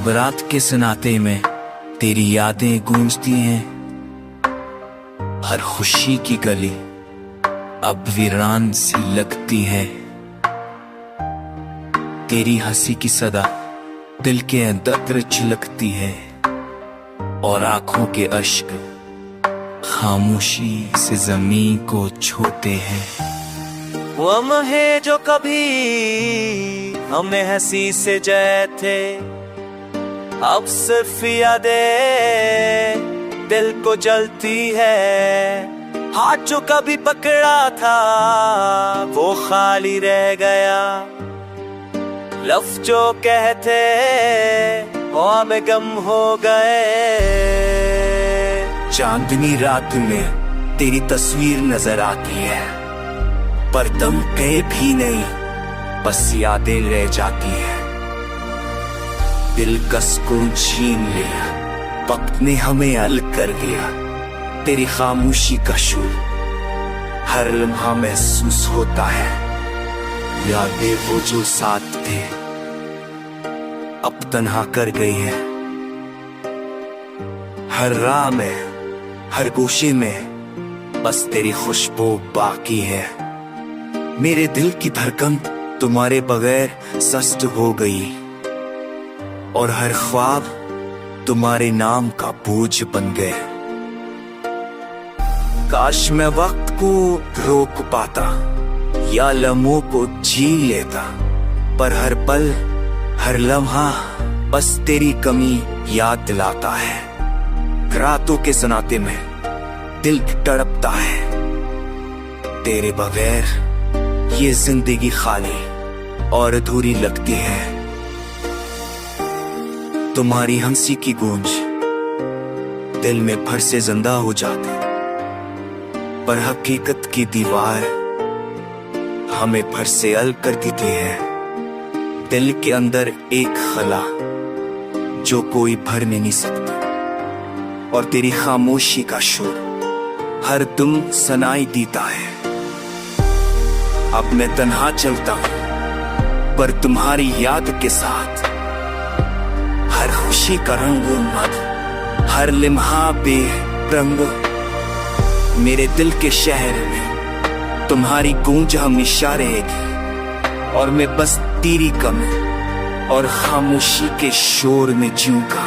अब रात के सन्नाटे में तेरी यादें गूंजती हैं। हर खुशी की गली अब वीरान सी लगती है। तेरी हंसी की सदा दिल के अंदर झलकती है और आंखों के अश्क खामोशी से जमीन को छूते हैं। वो लम्हे जो कभी हमें हंसी से जय थे, अब सिर्फ यादें दिल को जलती है। हाथ जो कभी पकड़ा था वो खाली रह गया, लफ्ज़ जो कहते वो हमें गम हो गए। चांदनी रात में तेरी तस्वीर नजर आती है, पर तुम कहीं भी नहीं, बस यादें रह जाती है। दिल कस को छीन लिया, वक्त ने हमें अलग कर दिया। तेरी खामोशी का शोर हर लम्हा महसूस होता है। यादें वो जो साथ थे अब तन्हा कर गई है। हर राह में हर गोशे में बस तेरी खुशबू बाकी है। मेरे दिल की धड़कन तुम्हारे बगैर सस्त हो गई और हर ख्वाब तुम्हारे नाम का बोझ बन गए। काश मैं वक्त को रोक पाता या लम्हों को जी लेता, पर हर पल हर लम्हा बस तेरी कमी याद दिलाता है। रातों के सन्नाटे में दिल तड़पता है। तेरे बगैर ये जिंदगी खाली और अधूरी लगती है। तुम्हारी हंसी की गूंज दिल में भर से जिंदा हो जाती, पर हकीकत की दीवार हमें भर से अलग कर देती है। दिल के अंदर एक खला जो कोई भर नहीं सकता, और तेरी खामोशी का शोर हर दम सुनाई देता है। अब मैं तन्हा चलता हूं, पर तुम्हारी याद के साथ। हर खुशी का रंग मत, हर लिम्हा बेरंग। मेरे दिल के शहर में तुम्हारी गूंज हमेशा रहेगी, और मैं बस तेरी कमी और खामोशी के शोर में जीऊंगा।